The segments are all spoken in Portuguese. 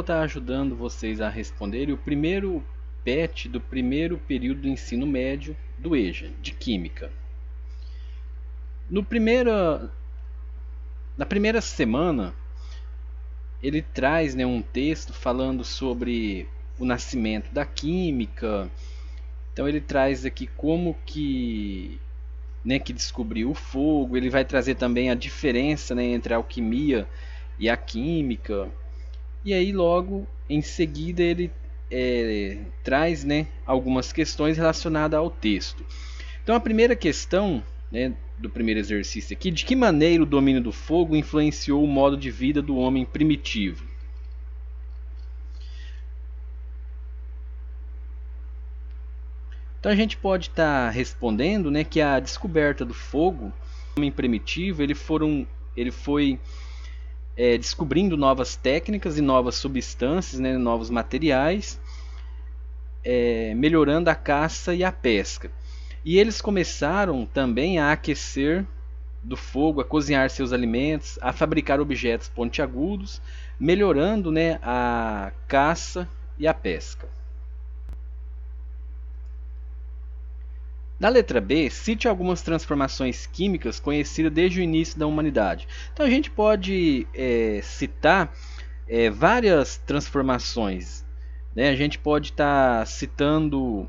estar ajudando vocês a responderem o primeiro PET do primeiro período do ensino médio do EJA, de Química. Na primeira semana, ele traz, né, um texto falando sobre o nascimento da Química. Então ele traz aqui como que descobriu o fogo. Ele vai trazer também a diferença, né, entre a alquimia e a química. E aí logo em seguida ele traz, né, algumas questões relacionadas ao texto. Então a primeira questão, né, do primeiro exercício aqui: de que maneira o domínio do fogo influenciou o modo de vida do homem primitivo? Então a gente pode estar respondendo, né, que a descoberta do fogo, o homem primitivo, ele foi descobrindo novas técnicas e novas substâncias, né, novos materiais, melhorando a caça e a pesca. E eles começaram também a aquecer do fogo, a cozinhar seus alimentos, a fabricar objetos pontiagudos, melhorando, né, a caça e a pesca. Na letra B, cite algumas transformações químicas conhecidas desde o início da humanidade. Então a gente pode citar várias transformações, né? A gente pode estar citando,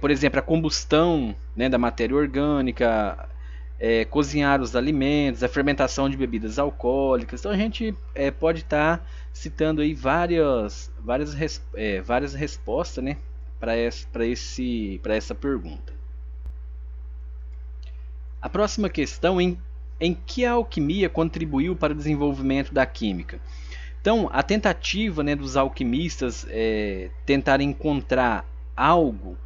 por exemplo, a combustão, né, da matéria orgânica, cozinhar os alimentos, a fermentação de bebidas alcoólicas. Então a gente pode estar citando aí várias respostas, né, para essa pergunta. A próxima questão: em que a alquimia contribuiu para o desenvolvimento da química? Então, a tentativa, né, dos alquimistas tentarem encontrar algo,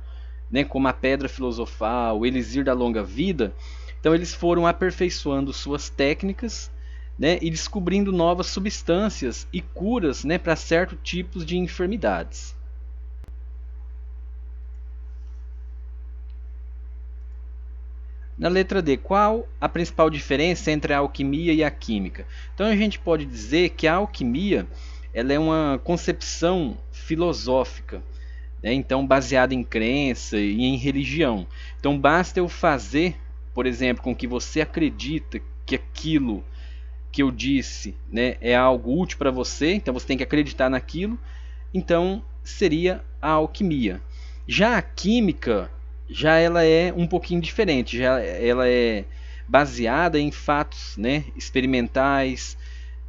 né, como a pedra filosofal, o elixir da longa vida. Então eles foram aperfeiçoando suas técnicas, né, e descobrindo novas substâncias e curas, né, para certos tipos de enfermidades. Na letra D, qual a principal diferença entre a alquimia e a química? Então a gente pode dizer que a alquimia ela é uma concepção filosófica, né? Então baseada em crença e em religião. Então basta eu fazer, por exemplo, com que você acredita que aquilo que eu disse, né, é algo útil para você, então você tem que acreditar naquilo, então seria a alquimia. Já a química, já ela é um pouquinho diferente, já ela é baseada em fatos, né, experimentais,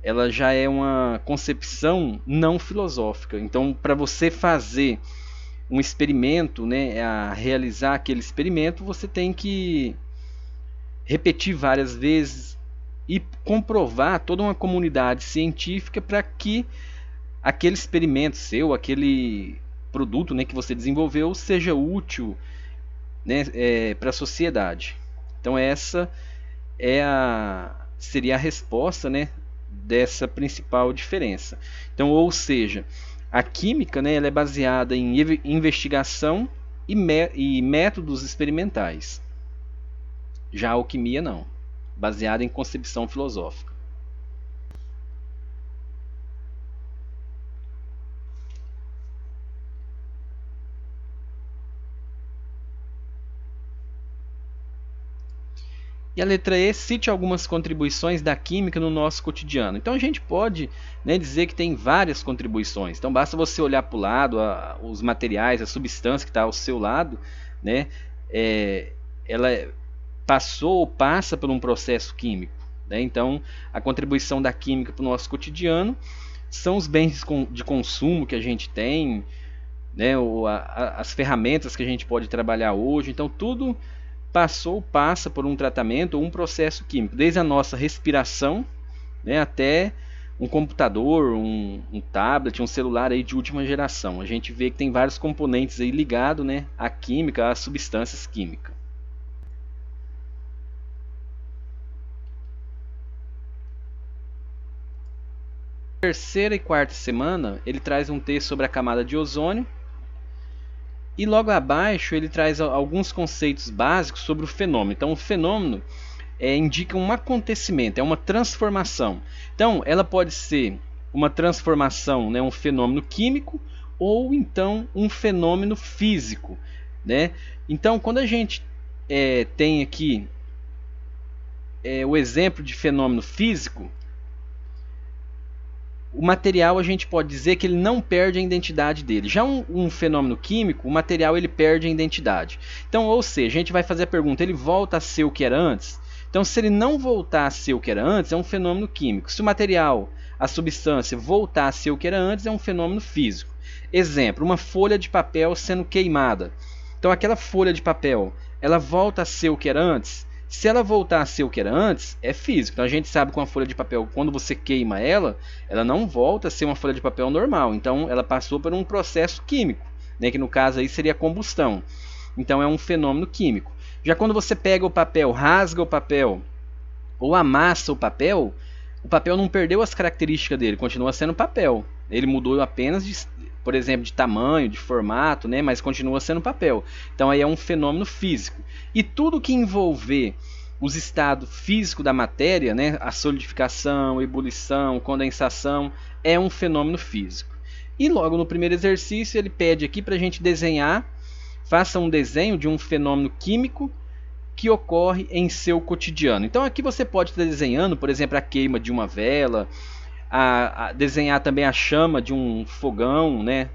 ela já é uma concepção não filosófica. Então, para você fazer um experimento, né, a realizar aquele experimento, você tem que repetir várias vezes e comprovar toda uma comunidade científica para que aquele experimento seu, aquele produto, né, que você desenvolveu, seja útil, né, para a sociedade. Então essa seria a resposta, né, dessa principal diferença. Então, ou seja, a química, né, ela é baseada em investigação e métodos experimentais. Já a alquimia não, baseada em concepção filosófica. E a letra E, cite algumas contribuições da química no nosso cotidiano. Então a gente pode, né, dizer que tem várias contribuições. Então basta você olhar para o lado, os materiais, a substância que está ao seu lado, né, ela passou ou passa por um processo químico, né? Então a contribuição da química para o nosso cotidiano são os bens de consumo que a gente tem, né, as ferramentas que a gente pode trabalhar hoje. Então tudo passa por um tratamento ou um processo químico, desde a nossa respiração, né, até um computador, um tablet, um celular aí de última geração. A gente vê que tem vários componentes aí ligados, né, à química, às substâncias químicas. Terceira e quarta semana, ele traz um texto sobre a camada de ozônio. E logo abaixo ele traz alguns conceitos básicos sobre o fenômeno. Então o fenômeno indica um acontecimento, é uma transformação. Então ela pode ser uma transformação, né, um fenômeno químico, ou então um fenômeno físico, né? Então, quando a gente tem aqui o exemplo de fenômeno físico, o material a gente pode dizer que ele não perde a identidade dele. Já um fenômeno químico, o material ele perde a identidade. Então, ou seja, a gente vai fazer a pergunta, ele volta a ser o que era antes? Então, se ele não voltar a ser o que era antes, é um fenômeno químico. Se o material, a substância, voltar a ser o que era antes, é um fenômeno físico. Exemplo, uma folha de papel sendo queimada. Então, aquela folha de papel, ela volta a ser o que era antes? Se ela voltar a ser o que era antes, é físico. Então a gente sabe que uma folha de papel, quando você queima ela não volta a ser uma folha de papel normal. Então ela passou por um processo químico, né, que no caso aí seria a combustão. Então é um fenômeno químico. Já quando você pega o papel, rasga o papel ou amassa o papel não perdeu as características dele, continua sendo papel. Ele mudou apenas por exemplo, de tamanho, de formato, né, mas continua sendo papel. Então aí é um fenômeno físico. E tudo que envolver os estados físicos da matéria, né, a solidificação, ebulição, condensação, é um fenômeno físico. E logo no primeiro exercício ele pede aqui para a gente desenhar, faça um desenho de um fenômeno químico que ocorre em seu cotidiano. Então aqui você pode estar desenhando, por exemplo, a queima de uma vela, a desenhar também a chama de um fogão, né,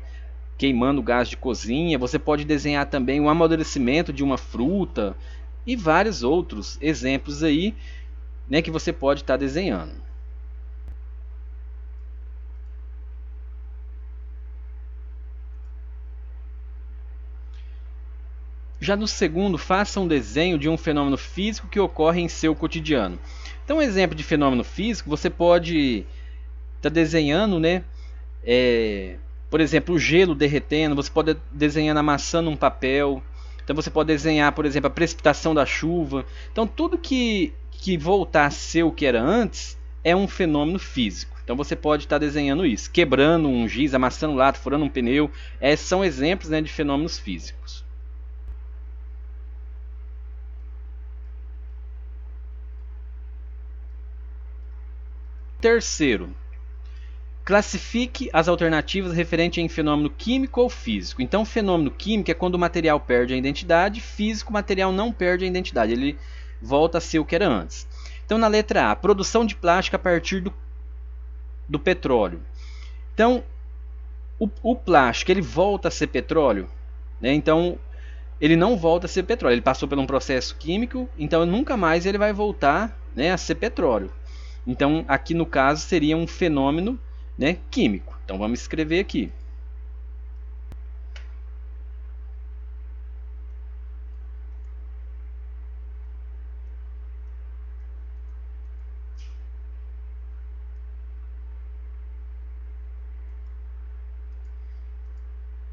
queimando gás de cozinha. Você pode desenhar também o amadurecimento de uma fruta e vários outros exemplos aí, né, que você pode estar desenhando. Já no segundo, faça um desenho de um fenômeno físico que ocorre em seu cotidiano. Então, um exemplo de fenômeno físico, você pode estar desenhando, né, por exemplo, o gelo derretendo, você pode desenhar amassando um papel. Então você pode desenhar, por exemplo, a precipitação da chuva. Então tudo que voltar a ser o que era antes é um fenômeno físico. Então você pode estar desenhando isso, quebrando um giz, amassando um lata, furando um pneu. Esses são exemplos, né, de fenômenos físicos. Terceiro, classifique as alternativas referente em fenômeno químico ou físico. Então, fenômeno químico é quando o material perde a identidade, físico, o material não perde a identidade, ele volta a ser o que era antes. Então, na letra A, produção de plástico a partir do petróleo. Então, o plástico ele volta a ser petróleo, né? Então, ele não volta a ser petróleo, ele passou por um processo químico, então nunca mais ele vai voltar, né, a ser petróleo. Então, aqui no caso seria um fenômeno, né, químico. Então vamos escrever aqui.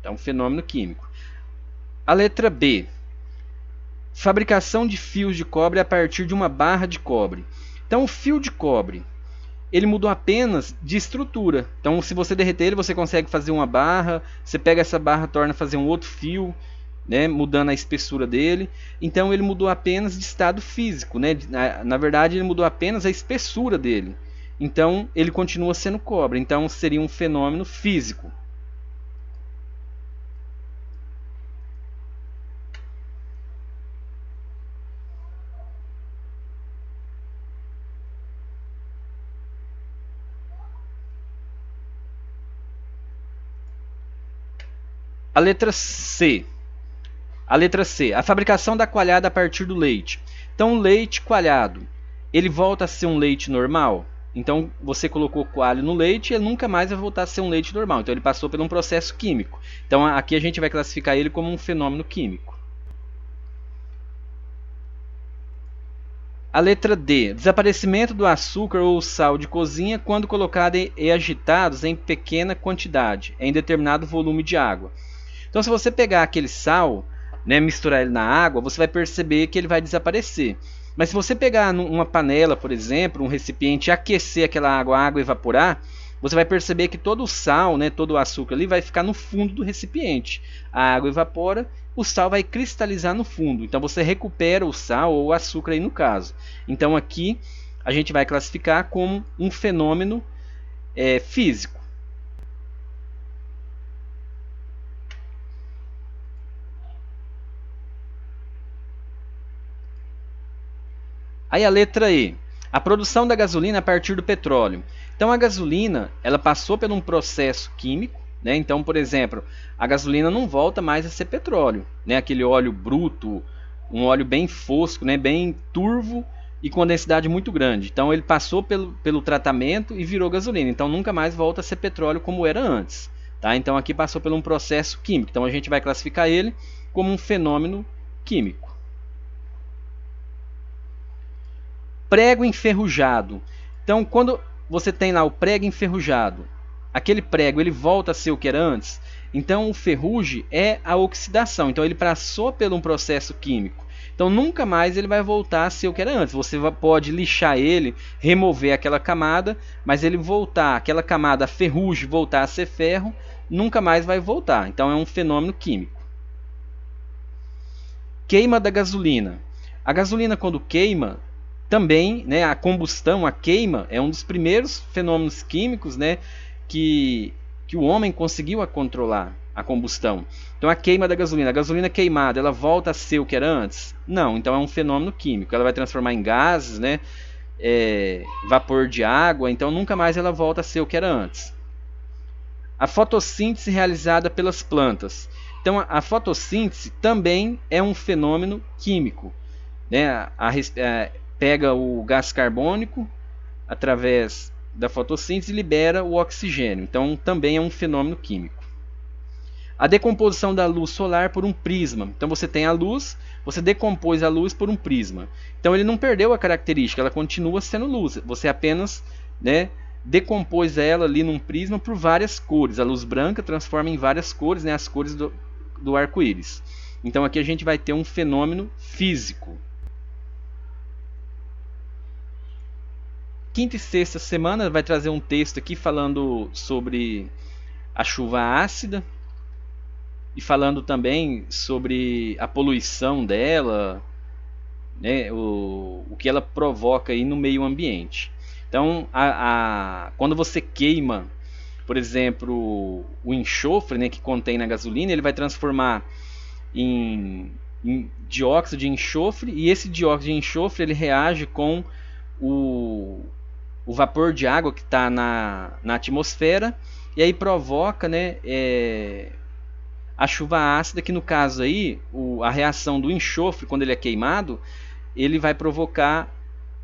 Então, fenômeno químico. A letra B. Fabricação de fios de cobre a partir de uma barra de cobre. Então, o fio de cobre, ele mudou apenas de estrutura. Então, se você derreter ele, você consegue fazer uma barra. Você pega essa barra, torna fazer um outro fio, né, mudando a espessura dele. Então, ele mudou apenas de estado físico, né? Na verdade, ele mudou apenas a espessura dele. Então, ele continua sendo cobre. Então, seria um fenômeno físico. A letra C. A fabricação da coalhada a partir do leite. Então, o leite coalhado, ele volta a ser um leite normal? Então, você colocou coalho no leite, ele nunca mais vai voltar a ser um leite normal. Então, ele passou por um processo químico. Então, aqui a gente vai classificar ele como um fenômeno químico. A letra D. Desaparecimento do açúcar ou sal de cozinha quando colocado e agitados em pequena quantidade, em determinado volume de água. Então, se você pegar aquele sal, né, misturar ele na água, você vai perceber que ele vai desaparecer. Mas se você pegar uma panela, por exemplo, um recipiente, e aquecer aquela água, a água evaporar, você vai perceber que todo o sal, né, todo o açúcar ali vai ficar no fundo do recipiente. A água evapora, o sal vai cristalizar no fundo. Então você recupera o sal ou o açúcar aí no caso. Então aqui a gente vai classificar como um fenômeno físico. Aí a letra E, a produção da gasolina a partir do petróleo. Então a gasolina, ela passou por um processo químico, né? Então, por exemplo, a gasolina não volta mais a ser petróleo, né? Aquele óleo bruto, um óleo bem fosco, né? Bem turvo e com densidade muito grande. Então ele passou pelo tratamento e virou gasolina. Então nunca mais volta a ser petróleo como era antes, tá? Então aqui passou por um processo químico. Então a gente vai classificar ele como um fenômeno químico. Prego enferrujado. Então, quando você tem lá o prego enferrujado, aquele prego ele volta a ser o que era antes. Então, o ferrugem é a oxidação. Então, ele passou por um processo químico. Então, nunca mais ele vai voltar a ser o que era antes. Você pode lixar ele, remover aquela camada, mas ele voltar, aquela camada ferrugem voltar a ser ferro, nunca mais vai voltar. Então, é um fenômeno químico. Queima da gasolina. A gasolina, quando queima, também, né, a combustão, a queima, é um dos primeiros fenômenos químicos, né, que o homem conseguiu controlar a combustão. Então a queima da gasolina, a gasolina queimada, ela volta a ser o que era antes? Não, então é um fenômeno químico. Ela vai transformar em gases, né, vapor de água, então nunca mais ela volta a ser o que era antes. A fotossíntese realizada pelas plantas. Então a fotossíntese também é um fenômeno químico, né? Pega o gás carbônico através da fotossíntese e libera o oxigênio. Então também é um fenômeno químico. A decomposição da luz solar por um prisma. Então você tem a luz, você decompôs a luz por um prisma. Então ele não perdeu a característica, ela continua sendo luz. Você apenas, né, decompôs ela ali num prisma por várias cores. A luz branca transforma em várias cores, né, as cores do arco-íris. Então aqui a gente vai ter um fenômeno físico. Quinta e sexta semana vai trazer um texto aqui falando sobre a chuva ácida e falando também sobre a poluição dela, né, o que ela provoca aí no meio ambiente. Então, quando você queima, por exemplo, o enxofre, né, que contém na gasolina, ele vai transformar em dióxido de enxofre, e esse dióxido de enxofre ele reage com o vapor de água que está na atmosfera, e aí provoca, né, a chuva ácida, que no caso aí, a reação do enxofre, quando ele é queimado, ele vai provocar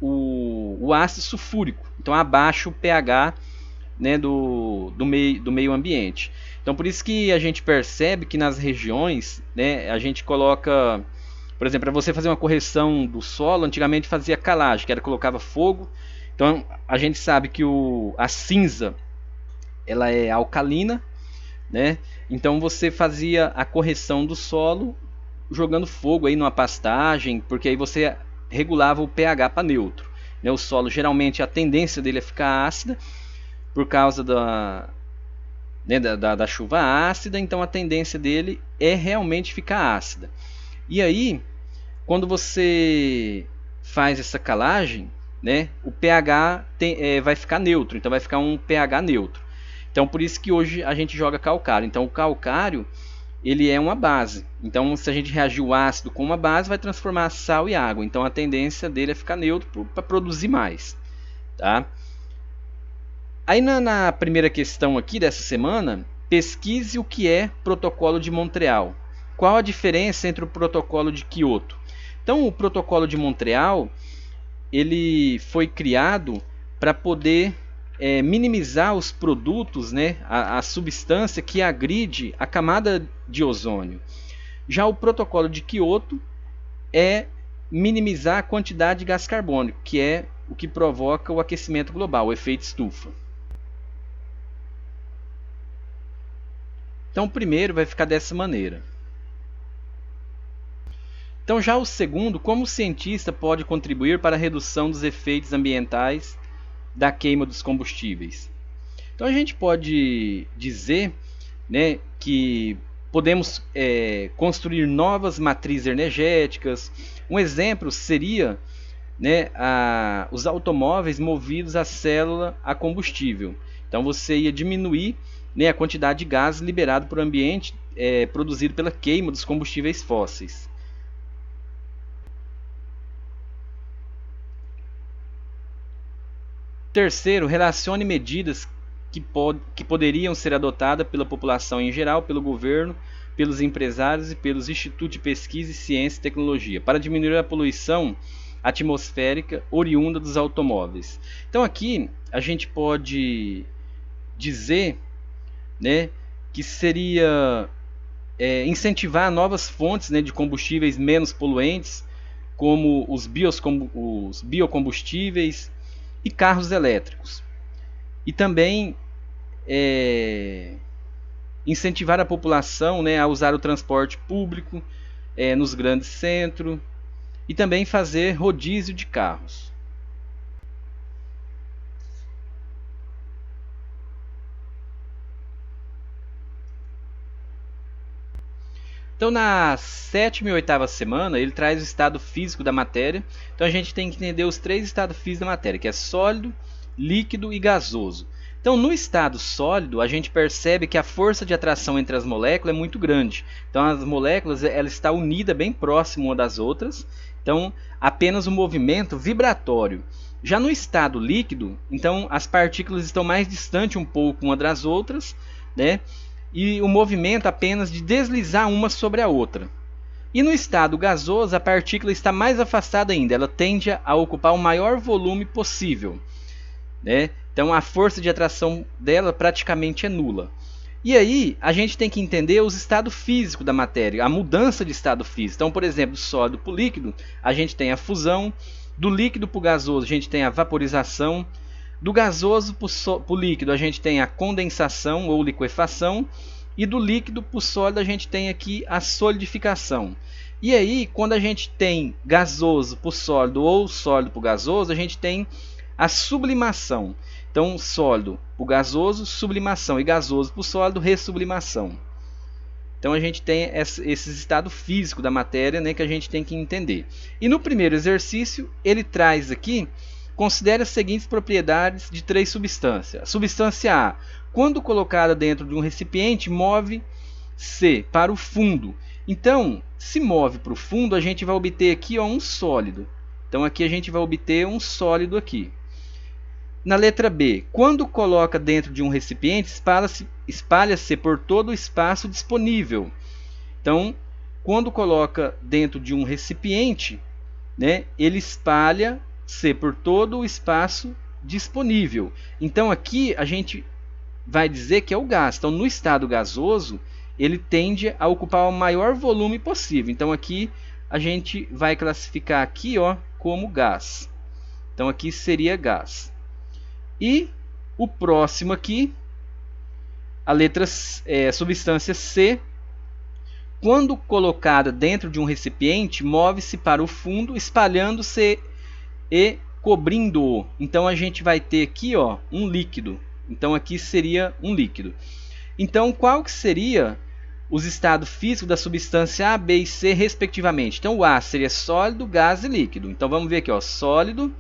o ácido sulfúrico. Então abaixa o pH, né, do meio ambiente. Então por isso que a gente percebe que nas regiões, né, a gente coloca, por exemplo, para você fazer uma correção do solo, antigamente fazia calagem, que era colocava fogo. Então a gente sabe que a cinza ela é alcalina, né? Então você fazia a correção do solo jogando fogo aí numa pastagem, porque aí você regulava o pH para neutro, né? O solo geralmente a tendência dele é ficar ácida por causa né, da chuva ácida, então a tendência dele é realmente ficar ácida. E aí, quando você faz essa calagem, né, o pH vai ficar neutro, então vai ficar um pH neutro. Então por isso que hoje a gente joga calcário. Então o calcário ele é uma base. Então se a gente reagir o ácido com uma base, vai transformar sal e água. Então a tendência dele é ficar neutro para produzir mais, tá? Aí na primeira questão aqui dessa semana, pesquise o que é Protocolo de Montreal. Qual a diferença entre o Protocolo de Kyoto? Então o Protocolo de Montreal ele foi criado para poder minimizar os produtos, né, a substância que agride a camada de ozônio. Já o Protocolo de Kyoto é minimizar a quantidade de gás carbônico, que é o que provoca o aquecimento global, o efeito estufa. Então o primeiro vai ficar dessa maneira. Então já o segundo, como o cientista pode contribuir para a redução dos efeitos ambientais da queima dos combustíveis? Então a gente pode dizer, né, que podemos construir novas matrizes energéticas. Um exemplo seria, né, os automóveis movidos a célula a combustível. Então você ia diminuir, né, a quantidade de gás liberado para o ambiente produzido pela queima dos combustíveis fósseis. Terceiro, relacione medidas que poderiam ser adotadas pela população em geral, pelo governo, pelos empresários e pelos institutos de pesquisa, ciência e tecnologia, para diminuir a poluição atmosférica oriunda dos automóveis. Então aqui a gente pode dizer, né, que seria incentivar novas fontes, né, de combustíveis menos poluentes, como os biocombustíveis e carros elétricos. E também é, incentivar a população, né, a usar o transporte público nos grandes centros e também fazer rodízio de carros. Então, na sétima e oitava semana, ele traz o estado físico da matéria. Então, a gente tem que entender os três estados físicos da matéria, que é sólido, líquido e gasoso. Então, no estado sólido, a gente percebe que a força de atração entre as moléculas é muito grande. Então, as moléculas ela está unida bem próximo uma das outras. Então, apenas o movimento vibratório. Já no estado líquido, então as partículas estão mais distantes um pouco uma das outras, né? E o movimento apenas de deslizar uma sobre a outra. E no estado gasoso, a partícula está mais afastada ainda, ela tende a ocupar o maior volume possível, né? Então a força de atração dela praticamente é nula. E aí a gente tem que entender os estados físicos da matéria, a mudança de estado físico. Então, por exemplo, do sólido para o líquido, a gente tem a fusão, do líquido para o gasoso, a gente tem a vaporização, do gasoso para o líquido, a gente tem a condensação ou liquefação, e do líquido para o sólido, a gente tem aqui a solidificação. E aí, quando a gente tem gasoso para o sólido ou sólido para o gasoso, a gente tem a sublimação. Então, sólido para o gasoso, sublimação, e gasoso para o sólido, ressublimação. Então a gente tem esses estados físicos da matéria, né, que a gente tem que entender. E no primeiro exercício, ele traz aqui, considere as seguintes propriedades de três substâncias. Substância A, quando colocada dentro de um recipiente, move-se para o fundo. Então, se move para o fundo, a gente vai obter aqui um sólido. Então aqui a gente vai obter um sólido aqui. Na letra B, quando coloca dentro de um recipiente, espalha-se por todo o espaço disponível. Então, quando coloca dentro de um recipiente, né, ele espalha-se por todo o espaço disponível. Então, aqui a gente vai dizer que é o gás. Então, no estado gasoso, ele tende a ocupar o maior volume possível. Então, aqui a gente vai classificar aqui, ó, como gás. Então, aqui seria gás. E o próximo aqui, a letra substância C, quando colocada dentro de um recipiente, move-se para o fundo, espalhando-se e cobrindo-o. Então a gente vai ter aqui, ó, um líquido. Então aqui seria um líquido. Então qual que seria os estados físicos da substância A, B e C respectivamente? Então o A seria sólido, gás e líquido. Então vamos ver aqui, ó, sólido,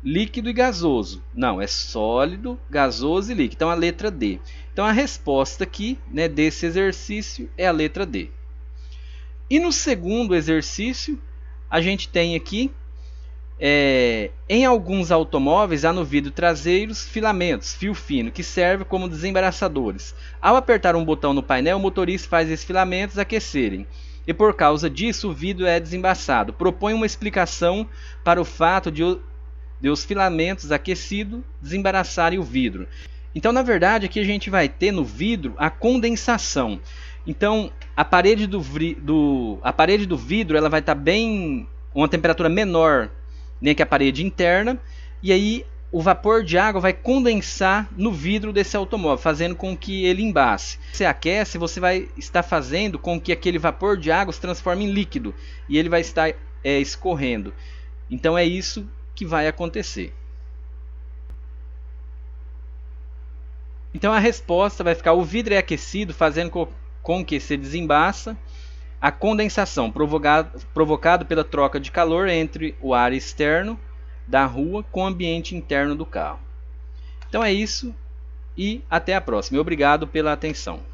líquido e gasoso. Não, é sólido, gasoso e líquido. Então a letra D. Então a resposta aqui, né, desse exercício é a letra D. E no segundo exercício, a gente tem aqui, em alguns automóveis há no vidro traseiros filamentos, fio fino, que servem como desembaraçadores. Ao apertar um botão no painel, o motorista faz esses filamentos aquecerem. E por causa disso, o vidro é desembaçado. Propõe uma explicação para o fato de os filamentos aquecidos desembaraçarem o vidro. Então, na verdade, aqui a gente vai ter no vidro a condensação. Então, a parede do vidro ela vai estar bem uma temperatura menor, né, que a parede interna, e aí o vapor de água vai condensar no vidro desse automóvel, fazendo com que ele embace. Se você aquece, você vai estar fazendo com que aquele vapor de água se transforme em líquido, e ele vai estar escorrendo. Então é isso que vai acontecer. Então a resposta vai ficar: o vidro é aquecido, fazendo com que se desembaça a condensação provocado pela troca de calor entre o ar externo da rua com o ambiente interno do carro. Então é isso. e até a próxima. Obrigado pela atenção.